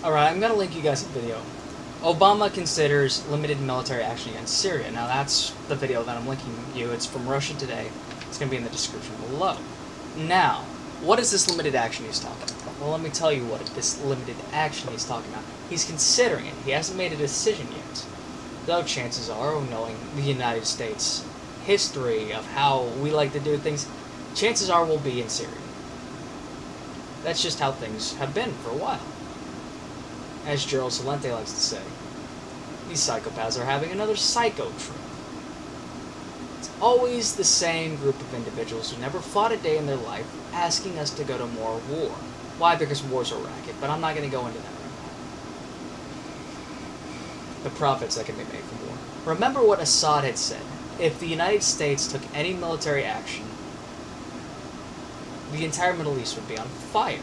Alright, I'm gonna link you guys a video. Obama considers limited military action against Syria. Now that's the video that I'm linking you. It's from Russia Today. It's gonna be in the description below. Now, what is this limited action he's talking about? Well, let me tell you what this limited action he's talking about. He's considering it. He hasn't made a decision yet. Though chances are, knowing the United States history of how we like to do things, chances are we'll be in Syria. That's just how things have been for a while. As Gerald Celente likes to say, these psychopaths are having another psycho trip. It's always the same group of individuals who never fought a day in their life asking us to go to more war. Why? Because war's a racket, but I'm not going to go into that right now. The profits that can be made from war. Remember what Assad had said. If the United States took any military action, the entire Middle East would be on fire.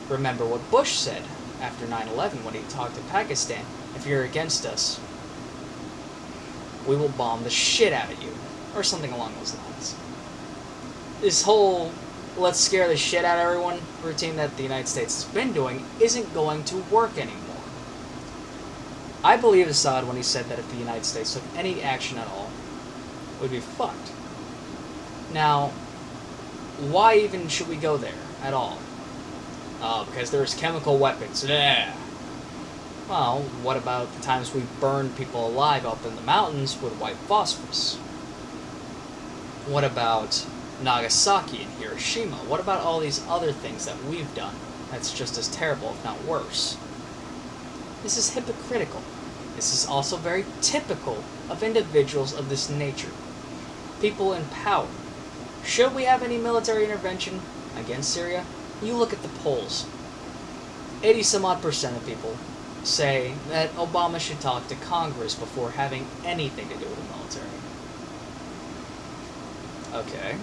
Remember what Bush said after 9/11 when he talked to Pakistan. If you're against us, we will bomb the shit out of you. Or something along those lines. This whole let's scare the shit out of everyone routine that the United States has been doing isn't going to work anymore. I believe Assad when he said that if the United States took any action at all, we'd be fucked. Now, why even should we go there at all? Because there's chemical weapons. Yeah. Well, what about the times we burned people alive up in the mountains with white phosphorus? What about Nagasaki and Hiroshima? What about all these other things that we've done that's just as terrible, if not worse? This is hypocritical. This is also very typical of individuals of this nature. People in power. Should we have any military intervention against Syria? You look at the polls. 80-some-odd% of people say that Obama should talk to Congress before having anything to do with the military. Okay.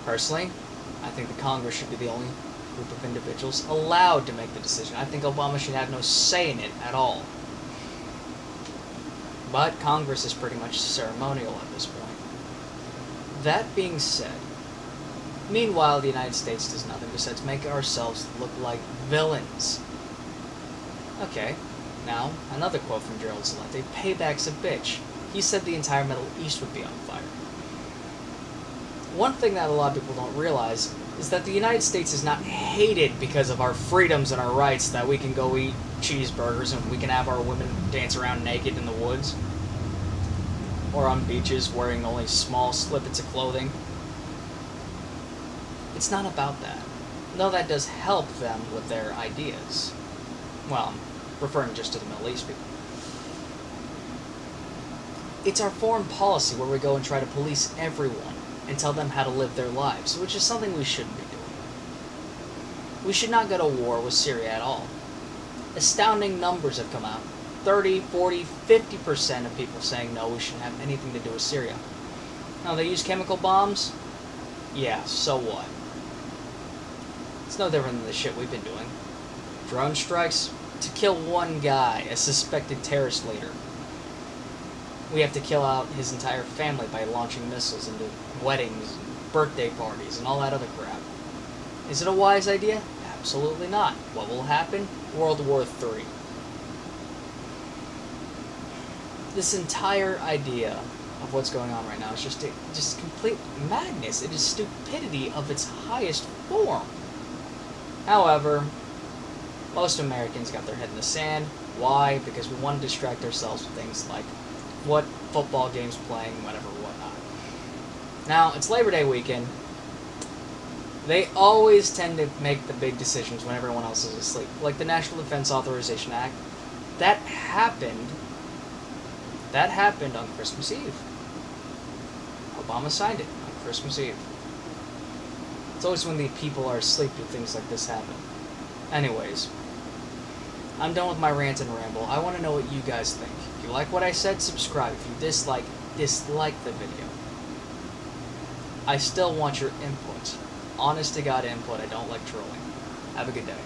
Personally, I think the Congress should be the only group of individuals allowed to make the decision. I think Obama should have no say in it at all. But Congress is pretty much ceremonial at this point. That being said, meanwhile, the United States does nothing besides make ourselves look like villains. Okay, now, another quote from Gerald Celente, payback's a bitch. He said the entire Middle East would be on fire. One thing that a lot of people don't realize is that the United States is not hated because of our freedoms and our rights, that we can go eat cheeseburgers and we can have our women dance around naked in the woods or on beaches wearing only small snippets of clothing. It's not about that. Though that does help them with their ideas. Well, I'm referring just to the Middle East people. It's our foreign policy where we go and try to police everyone and tell them how to live their lives, which is something we shouldn't be doing. We should not go to war with Syria at all. Astounding numbers have come out. 30, 40, 50% of people saying no, we shouldn't have anything to do with Syria. Now, they use chemical bombs? Yeah, so what? It's no different than the shit we've been doing. Drone strikes to kill one guy, a suspected terrorist leader. We have to kill out his entire family by launching missiles into weddings, birthday parties, and all that other crap. Is it a wise idea? Absolutely not. What will happen? World War III. This entire idea of what's going on right now is just complete madness. It is stupidity of its highest form. However, most Americans got their head in the sand. Why? Because we want to distract ourselves with things like what football game's playing, whatever, whatnot. Now, it's Labor Day weekend. They always tend to make the big decisions when everyone else is asleep. Like the National Defense Authorization Act. That happened on Christmas Eve. Obama signed it on Christmas Eve. It's always when the people are asleep that things like this happen. Anyways, I'm done with my rant and ramble. I want to know what you guys think. If you like what I said, subscribe. If you dislike the video. I still want your input. Honest to God input. I don't like trolling. Have a good day.